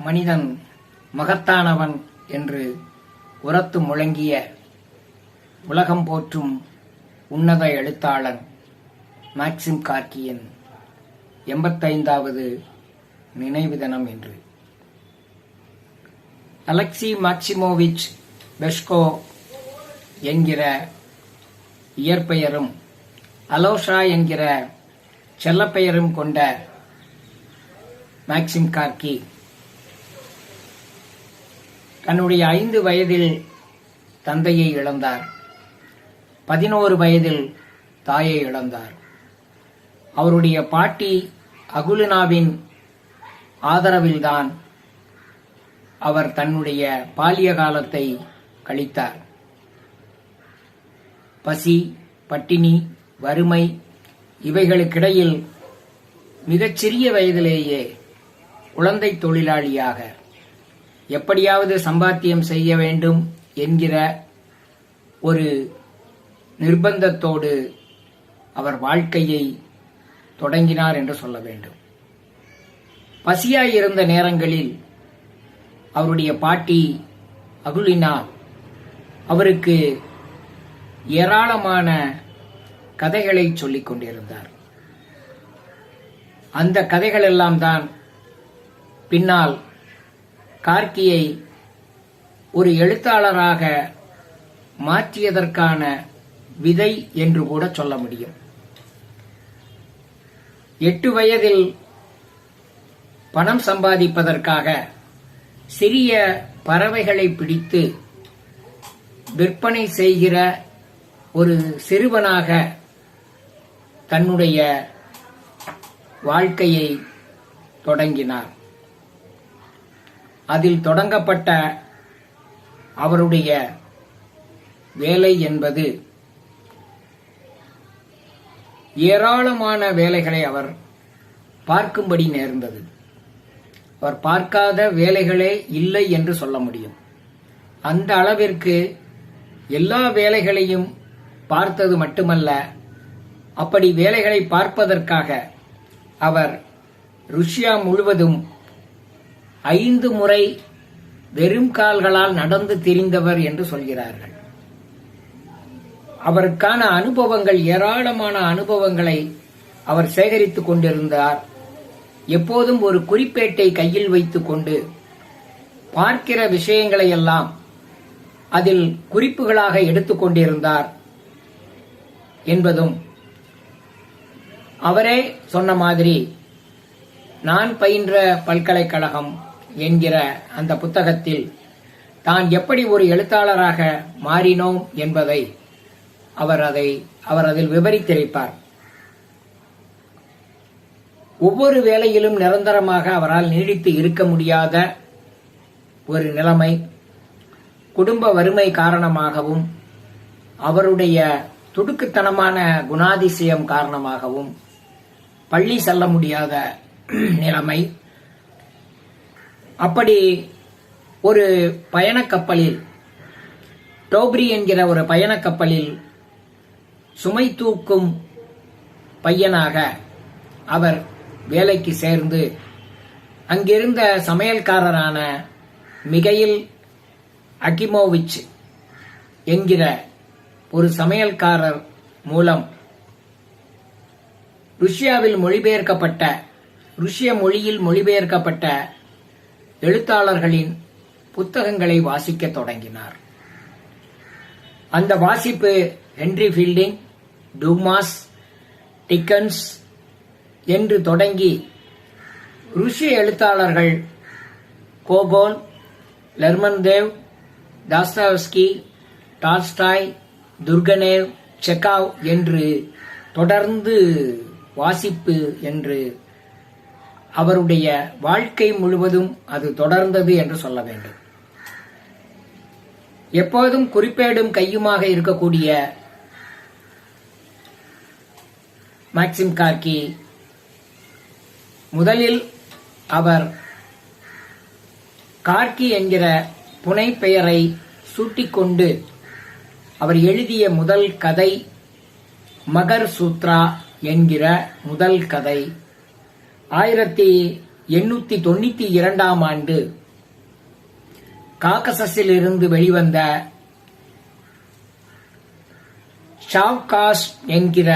மனிதன் மகத்தானவன் என்று உரத்து முழங்கிய உலகம் போற்றும் உன்னத எழுத்தாளன் மாக்சிம் கார்கியின் 85வது நினைவு தினம் என்று. அலெக்சி மாக்சிமோவிச் பெஷ்கோ என்கிற இயற்பெயரும் அலோஷா என்கிற செல்லப்பெயரும் கொண்ட மாக்சிம் கார்கி தன்னுடைய 5 வயதில் தந்தையை இழந்தார். 11 வயதில் தாயை இழந்தார். அவருடைய பாட்டி அகுலினாவின் ஆதரவில்தான் அவர் தன்னுடைய பாலிய காலத்தை கழித்தார். பசி, பட்டினி, வறுமை இவைகளுக்கிடையில் மிகச்சிறிய வயதிலேயே குழந்தை தொழிலாளியாக எப்படியாவது சம்பாத்தியம் செய்ய வேண்டும் என்கிற ஒரு நிர்பந்தத்தோடு அவர் வாழ்க்கையை தொடங்கினார் என்று சொல்ல வேண்டும். பசியாயிருந்த நேரங்களில் அவருடைய பாட்டி அகுலினா அவருக்கு ஏராளமான கதைகளை சொல்லிக் கொண்டிருந்தார். அந்த கதைகள் எல்லாம் தான் பின்னால் கார்கியை ஒரு எழுத்தாளராக மாற்றியதற்கான விதை என்று கூட சொல்ல முடியும். 8 வயதில் பணம் சம்பாதிப்பதற்காக சிறிய பறவைகளை பிடித்து விற்பனை செய்கிற ஒரு சிறுவனாக தன்னுடைய வாழ்க்கையை தொடங்கினார். அதில் தொடங்கப்பட்ட அவருடைய வேலை என்பது ஏராளமான வேலைகளை அவர் பார்க்கும்படி நேர்ந்தது. அவர் பார்க்காத வேலைகளே இல்லை என்று சொல்ல முடியும். அந்த அளவிற்கு எல்லா வேலைகளையும் பார்த்தது மட்டுமல்ல, அப்படி வேலைகளை பார்ப்பதற்காக அவர் ருஷ்யா முழுவதும் 5 முறை வெறும் கால்களால் நடந்து திரிந்தவர் என்று சொல்கிறார்கள். அவருக்கான அனுபவங்கள், ஏராளமான அனுபவங்களை அவர் சேகரித்துக் கொண்டிருந்தார். எப்போதும் ஒரு குறிப்பேட்டை கையில் வைத்துக் கொண்டு பார்க்கிற விஷயங்களை எல்லாம் அதில் குறிப்புகளாக எடுத்துக் கொண்டிருந்தார் என்பதும், அவரே சொன்ன மாதிரி நான் பயின்ற பல்கலைக்கழகம் என்கிற அந்த புத்தகத்தில் தான் எப்படி ஒரு எழுத்தாளராக மாறினோம் என்பதை அவர் அதில் விவரித்திருப்பார். ஒவ்வொரு வேலையிலும் நிரந்தரமாக அவரால் நீடித்து இருக்க முடியாத ஒரு நிலைமை, குடும்ப வறுமை காரணமாகவும் அவருடைய துடுக்குத்தனமான குணாதிசயம் காரணமாகவும் பள்ளி செல்ல முடியாத நிலைமை. அப்படி ஒரு பயணக்கப்பலில், டோப்ரி என்கிற ஒரு பயணக்கப்பலில் சுமை தூக்கும் பையனாக அவர் வேலைக்கு சேர்ந்து அங்கிருந்த சமையல்காரரான மிகையில் அகிமோவிச் என்கிற ஒரு சமையல்காரர் மூலம் ருஷ்ய மொழியில் மொழிபெயர்க்கப்பட்ட எழுத்தாளர்களின் புத்தகங்களை வாசிக்க தொடங்கினார். அந்த வாசிப்பு ஹென்றி ஃபீல்டிங், டூமாஸ், டிக்கன்ஸ் என்று தொடங்கி ருஷ்ய எழுத்தாளர்கள் கோகோல், லெர்மன்தேவ், தாஸ்தாவஸ்கி, டால்ஸ்டாய், துர்கனேவ், செக்காவ் என்று தொடர்ந்து வாசிப்பு என்று அவருடைய வாழ்க்கை முழுவதும் அது தொடர்ந்தது என்று சொல்ல வேண்டும். எப்போதும் குறிப்பேடும் கையுமாக இருக்கக்கூடிய மாக்சிம் கார்கி முதலில் அவர் கார்கி என்கிற புனை பெயரை சூட்டிக்கொண்டு அவர் எழுதிய முதல் கதை மகர் சூத்ரா என்கிற முதல் கதை 1892 ஆண்டு காகசஸில் இருந்து வெளிவந்த ஷாவ்காஸ் என்கிற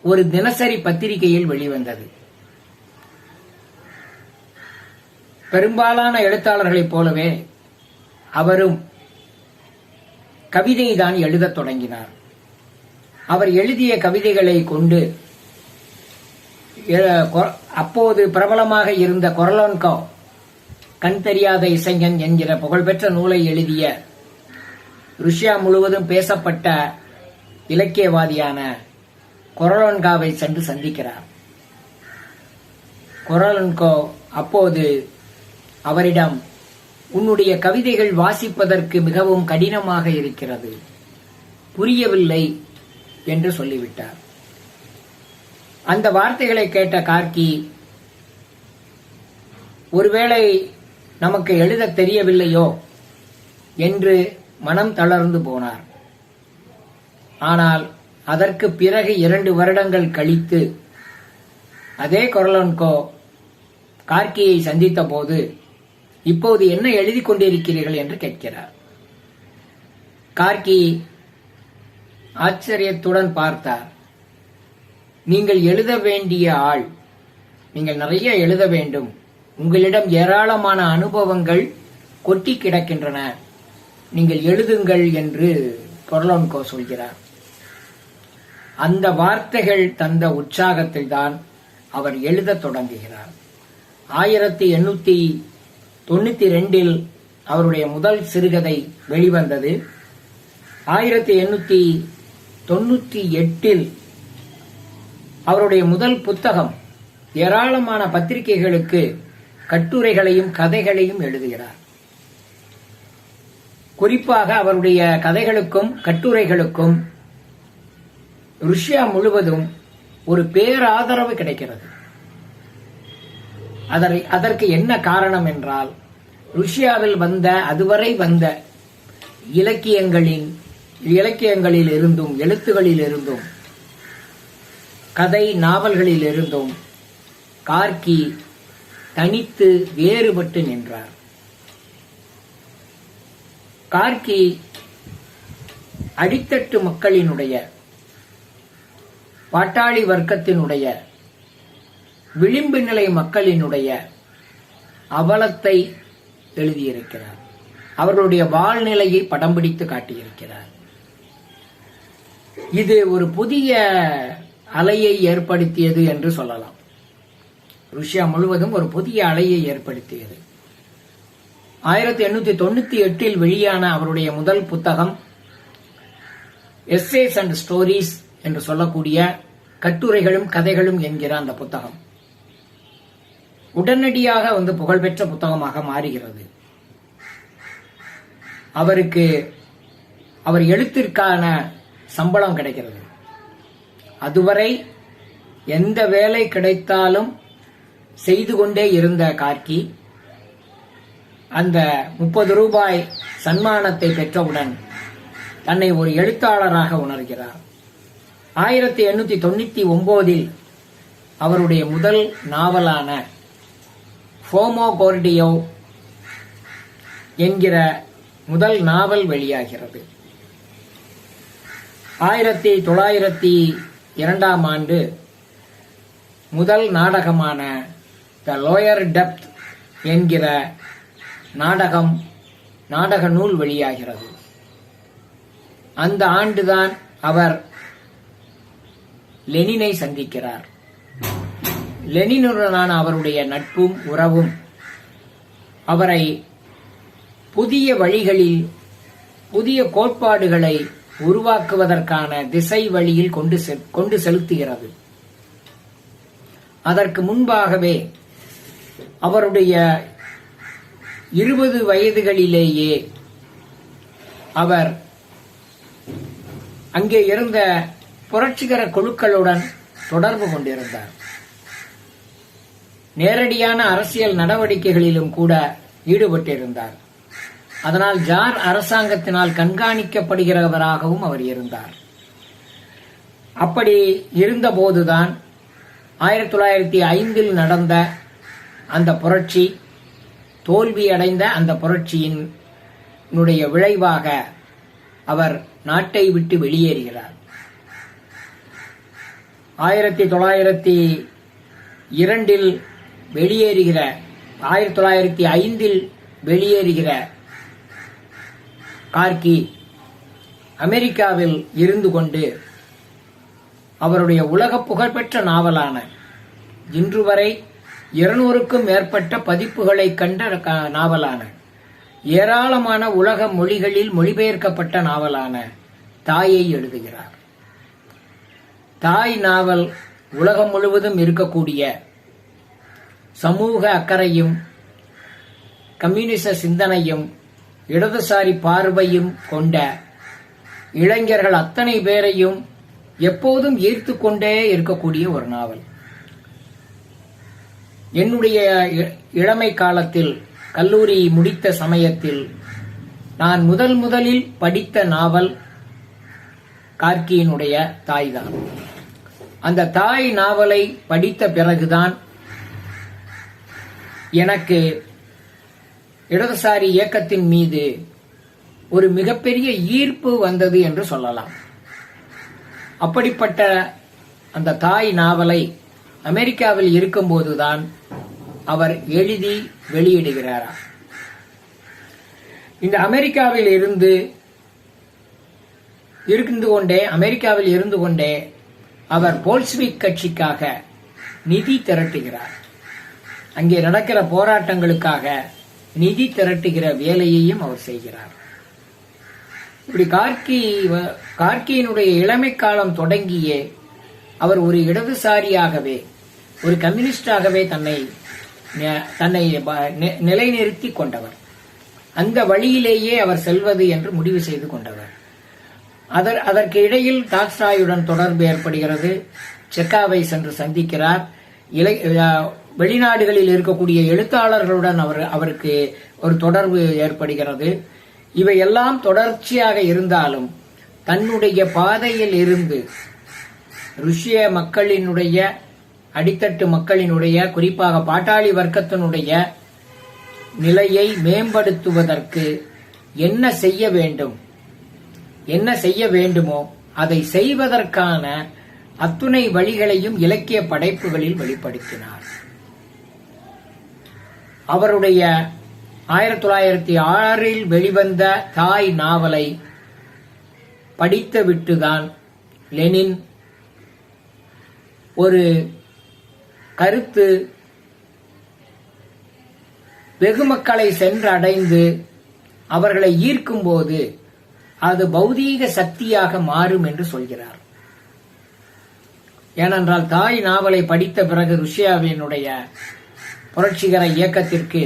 ஒரு தினசரி பத்திரிகையில் வெளிவந்தது. பெரும்பாலான எழுத்தாளர்களைப் போலவே அவரும் கவிதை தான் எழுதத் தொடங்கினார். அவர் எழுதிய கவிதைகளை கொண்டு அப்போது பிரபலமாக இருந்த கொரலோன்கோ கண் தெரியாத இசைஞன் என்கிற புகழ்பெற்ற நூலை எழுதிய ருஷ்யா முழுவதும் பேசப்பட்ட இலக்கியவாதியான கொரலோன்காவை சென்று சந்திக்கிறார். கொரலோன்கோ அப்போது அவரிடம், உன்னுடைய கவிதைகள் வாசிப்பதற்கு மிகவும் கடினமாக இருக்கிறது, புரியவில்லை என்று சொல்லிவிட்டார். அந்த வார்த்தைகளை கேட்ட கார்கி, ஒருவேளை நமக்கு எழுத தெரியவில்லையோ என்று மனம் தளர்ந்து போனார். ஆனால் அதற்கு பிறகு 2 வருடங்கள் கழித்து அதே கொரலோன்கோ கார்கியை சந்தித்த போது, இப்போது என்ன எழுதி கொண்டிருக்கிறீர்கள் என்று கேட்கிறார். கார்கி ஆச்சரியத்துடன் பார்த்தார். நீங்கள் எழுத வேண்டிய ஆள், நீங்கள் நிறைய எழுத வேண்டும், உங்களிடம் ஏராளமான அனுபவங்கள் கொட்டி கிடக்கின்றன, நீங்கள் எழுதுங்கள் என்று கொரலோன்கோ சொல்கிறார். அந்த வார்த்தைகள் தந்த உற்சாகத்தில் தான் அவர் எழுதத் தொடங்குகிறார். 1892 அவருடைய முதல் சிறுகதை வெளிவந்தது. 1898 அவருடைய முதல் புத்தகம். ஏராளமான பத்திரிகைகளுக்கு கட்டுரைகளையும் கதைகளையும் எழுதுகிறார். குறிப்பாக அவருடைய கதைகளுக்கும் கட்டுரைகளுக்கும் ருஷ்யா முழுவதும் ஒரு பேராதரவு கிடைக்கிறது. அதற்கு என்ன காரணம் என்றால், ருஷ்யாவில் அதுவரை வந்த இலக்கியங்களில் இருந்தும் எழுத்துகளில் இருந்தும் கதை நாவல்களில் இருந்தும் கார்கி தனித்து வேறுபட்டு நின்றார். கார்கி அடித்தட்டு மக்களினுடைய, பாட்டாளி வர்க்கத்தினுடைய, விளிம்பு நிலை மக்களினுடைய அவலத்தை எழுதியிருக்கிறார். அவர்களுடைய வாழ்நிலையை படம் பிடித்து காட்டியிருக்கிறார். இது ஒரு புதிய அலையை ஏற்படுத்தியது என்று சொல்லலாம். ருஷ்யா முழுவதும் ஒரு புதிய அலையை ஏற்படுத்தியது. 1898 வெளியான அவருடைய முதல் புத்தகம் எஸ்ஸேஸ் அண்ட் ஸ்டோரிஸ் என்று சொல்லக்கூடிய கட்டுரைகளும் கதைகளும் என்கிற அந்த புத்தகம் உடனடியாக புகழ்பெற்ற புத்தகமாக மாறுகிறது. அவர் எழுத்திற்கான சம்பளம் கிடைக்கிறது. அதுவரை எந்த வேலை கிடைத்தாலும் செய்து கொண்டே இருந்த கார்கி அந்த 30 ரூபாய் சன்மானத்தை பெற்றவுடன் தன்னை ஒரு எழுத்தாளராக உணர்கிறார். 1899 அவருடைய முதல் நாவலான ஃபோமோகோர்டியோ என்கிற முதல் நாவல் வெளியாகிறது. 1902 ஆண்டு முதல் நாடகமான த லோயர் டெப்த் என்கிற நாடக நூல் வெளியாகிறது. அந்த ஆண்டுதான் அவர் லெனினை சந்திக்கிறார். லெனினுடனான அவருடைய நட்பும் உறவும் அவரை புதிய வழிகளில் புதிய கோட்பாடுகளை உருவாக்குவதற்கான திசை வழியில் கொண்டு செலுத்துகிறது. அதற்கு முன்பாகவே அவருடைய 20 வயதுகளிலேயே அவர் அங்கே இருந்த புரட்சிகர குழுக்களுடன் தொடர்பு கொண்டிருந்தார். நேரடியான அரசியல் நடவடிக்கைகளிலும் கூட ஈடுபட்டிருந்தார். அதனால் ஜார் அரசாங்கத்தினால் கண்காணிக்கப்படுகிறவராகவும் அவர் இருந்தார். அப்படி இருந்தபோதுதான் 1905 நடந்த அந்த புரட்சி தோல்வியடைந்த அந்த புரட்சியின் விளைவாக அவர் நாட்டை விட்டு வெளியேறுகிறார். 1902 வெளியேறுகிற 1905 வெளியேறுகிற கார்கி அமெரிக்காவில் இருந்து கொண்டு அவருடைய உலக புகழ்பெற்ற நாவலான இன்று வரை 200க்கும் மேற்பட்ட பதிப்புகளை கண்ட நாவலான ஏராளமான உலக மொழிகளில் மொழிபெயர்க்கப்பட்ட நாவலான தாயை எழுதுகிறார். தாய் நாவல் உலகம் முழுவதும் இருக்கக்கூடிய சமூக அக்கறையும் கம்யூனிச சிந்தனையும் இடதுசாரி பார்வையும் கொண்ட இளைஞர்கள் அத்தனை பேரையும் எப்போதும் ஈர்த்து கொண்டே இருக்கக்கூடிய ஒரு நாவல். என்னுடைய இளமை காலத்தில் கல்லூரி முடித்த சமயத்தில் நான் முதலில் படித்த நாவல் கார்கியினுடைய தாய்தான். அந்த தாய் நாவலை படித்த பிறகுதான் எனக்கு இடதுசாரி இயக்கத்தின் மீது ஒரு மிகப்பெரிய ஈர்ப்பு வந்தது என்று சொல்லலாம். அப்படிப்பட்ட அந்த தாய் நாவலை அமெரிக்காவில் இருக்கும்போதுதான் அவர் எழுதி வெளியிடுகிறார். இந்த அமெரிக்காவில் இருந்து கொண்டே அவர் போல்ஸ்விக் கட்சிக்காக நிதி திரட்டுகிறார். அங்கே நடக்கிற போராட்டங்களுக்காக நிதி திரட்டுகிற வேலையையும் அவர் செய்கிறார். இப்படி கார்கியினுடைய இளமை காலம் தொடங்கியே அவர் ஒரு இடதுசாரியாகவே ஒரு கம்யூனிஸ்டாகவே தன்னை நிலைநிறுத்தி கொண்டவர். அந்த வழியிலேயே அவர் செல்வது என்று முடிவு செய்து கொண்டவர். அதற்கு இடையில் டால்ஸ்டாயுடன் தொடர்பு ஏற்படுகிறது. செக்காவை சென்று சந்திக்கிறார். வெளிநாடுகளில் இருக்கக்கூடிய எழுத்தாளர்களுடன் அவருக்கு ஒரு தொடர்பு ஏற்படுகிறது. இவையெல்லாம் தொடர்ச்சியாக இருந்தாலும் தன்னுடைய பாதையில் இருந்து ருஷ்ய மக்களினுடைய அடித்தட்டு மக்களினுடைய குறிப்பாக பாட்டாளி வர்க்கத்தினுடைய நிலையை மேம்படுத்துவதற்கு என்ன செய்ய வேண்டுமோ அதை செய்வதற்கான அத்துணை வழிகளையும் இலக்கிய படைப்புகளில் வெளிப்படுத்தினார். அவருடைய 1906 வெளிவந்த தாய் நாவலை படித்துவிட்டுதான் லெனின் ஒரு கருத்து வெகுமக்களை சென்றடைந்து அவர்களை ஈர்க்கும் போது அது பௌதீக சக்தியாக மாறும் என்று சொல்கிறார். ஏனென்றால் தாய் நாவலை படித்த பிறகு ருஷ்யாவினுடைய புரட்சிகர இயக்கத்திற்கு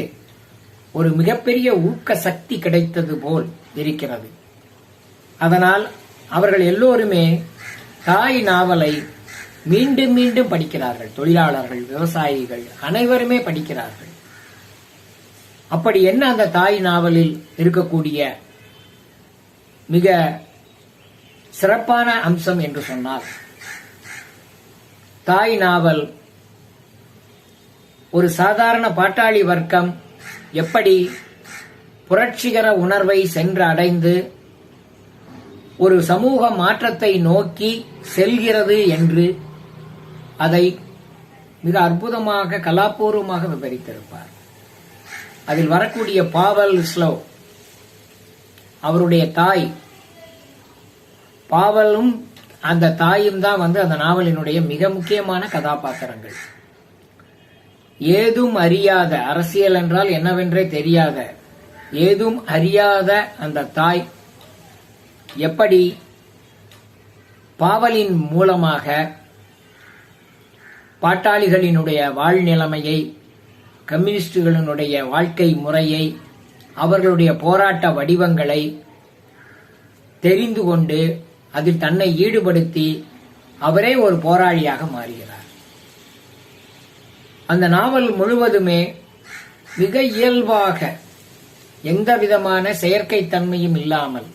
ஒரு மிகப்பெரிய ஊக்க சக்தி கிடைத்தது போல் இருக்கிறது. அதனால் அவர்கள் எல்லோருமே தாய் நாவலை மீண்டும் மீண்டும் படிக்கிறார்கள். தொழிலாளர்கள், விவசாயிகள் அனைவருமே படிக்கிறார்கள். அப்படி என்ன அந்த தாய் நாவலில் இருக்கக்கூடிய மிக சிறப்பான அம்சம் என்று சொன்னால், தாய் நாவல் ஒரு சாதாரண பாட்டாளி வர்க்கம் எப்படி புரட்சிகர உணர்வை சென்று அடைந்து ஒரு சமூக மாற்றத்தை நோக்கி செல்கிறது என்று அதை மிக அற்புதமாக கலாபூர்வமாக விவரித்திருப்பார். அதில் வரக்கூடிய பாவல் ஸ்லோவ், அவருடைய தாய், பாவலும் அந்த தாயும் தான் அந்த நாவலினுடைய மிக முக்கியமான கதாபாத்திரங்கள். ஏதும் அறியாத, அரசியல் என்றால் என்னவென்றே தெரியாத, ஏதும் அறியாத அந்த தாய் எப்படி பாவலின் மூலமாக பாட்டாளிகளினுடைய வாழ்நிலைமையை, கம்யூனிஸ்டுகளினுடைய வாழ்க்கை முறையை, அவர்களுடைய போராட்ட வடிவங்களை தெரிந்து கொண்டு அதில் தன்னை ஈடுபடுத்தி அவரே ஒரு போராளியாக மாறுகிறார். அந்த நாவல் முழுவதுமே மிக இயல்பாக, எந்த விதமான செயற்கை தன்மையும் இல்லாமல்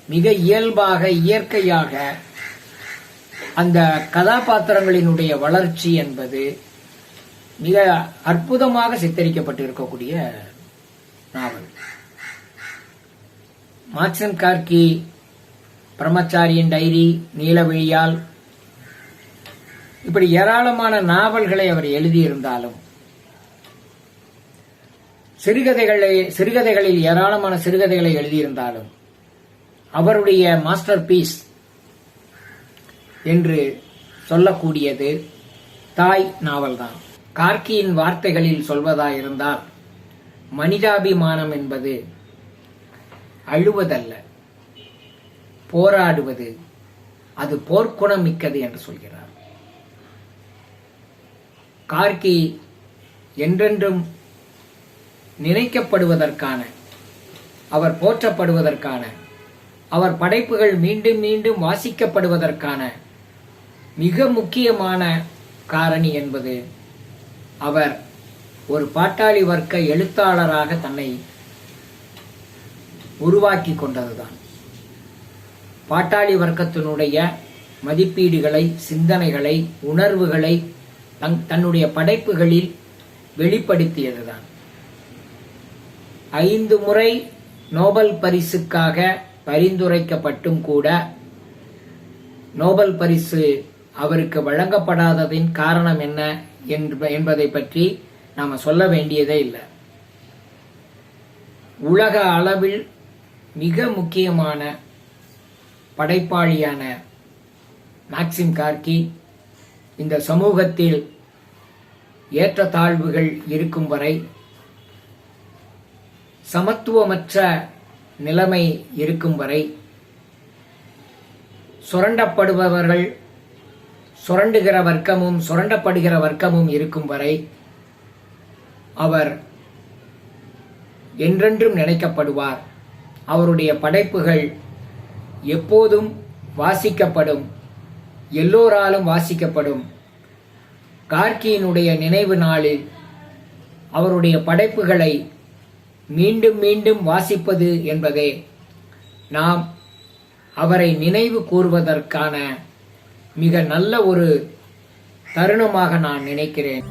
மிக இயல்பாக, இயற்கையாக அந்த கதாபாத்திரங்களினுடைய வளர்ச்சி என்பது மிக அற்புதமாக சித்தரிக்கப்பட்டிருக்கக்கூடிய நாவல். மாக்சிம் கார்கி பிரம்மச்சாரியின் டைரி, நீலவிழியால், இப்படி ஏராளமான நாவல்களை அவர் எழுதியிருந்தாலும், சிறுகதைகளில் ஏராளமான சிறுகதைகளை எழுதியிருந்தாலும், அவருடைய மாஸ்டர் பீஸ் என்று சொல்லக்கூடியது தாய் நாவல்தான். கார்கியின் வார்த்தைகளில் சொல்வதாயிருந்தால், மனிதாபிமானம் என்பது அழுவதல்ல, போராடுவது, அது போர்க்குணம் மிக்கது என்று சொல்கிறார். கார்கி என்றென்றும் நினைக்கப்படுவதற்கான, அவர் போற்றப்படுவதற்கான, அவர் படைப்புகள் மீண்டும் மீண்டும் வாசிக்கப்படுவதற்கான மிக முக்கியமான காரணி என்பது அவர் ஒரு பாட்டாளி வர்க்க எழுத்தாளராக தன்னை உருவாக்கி கொண்டதுதான். பாட்டாளி வர்க்கத்தினுடைய மதிப்பீடுகளை, சிந்தனைகளை, உணர்வுகளை தன்னுடைய படைப்புகளில் வெளிப்படுத்தியதுதான். 5 முறை நோபல் பரிசுக்காக பரிந்துரைக்கப்பட்டும் கூட நோபல் பரிசு அவருக்கு வழங்கப்படாததின் காரணம் என்ன என்பதை பற்றி நாம சொல்ல வேண்டியதே இல்லை. உலக அளவில் மிக முக்கியமான படைப்பாளியான மாக்சிம் கார்கி இந்த சமூகத்தில் ஏற்றத்தாழ்வுகள் இருக்கும் வரை, சமத்துவமற்ற நிலைமை இருக்கும் வரை, சுரண்டப்படுபவர்கள், சுரண்டுகிற வர்க்கமும் சுரண்டப்படுகிற வர்க்கமும் இருக்கும் வரை அவர் என்றென்றும் நினைக்கப்படுவார். அவருடைய படைப்புகள் எப்போதும் வாசிக்கப்படும், எல்லோராலும் வாசிக்கப்படும். கார்கியினுடைய நினைவு நாளில் அவருடைய படைப்புகளை மீண்டும் மீண்டும் வாசிப்பது என்பதே நாம் அவரை நினைவு கூறுவதற்கான மிக நல்ல ஒரு தருணமாக நான் நினைக்கிறேன்.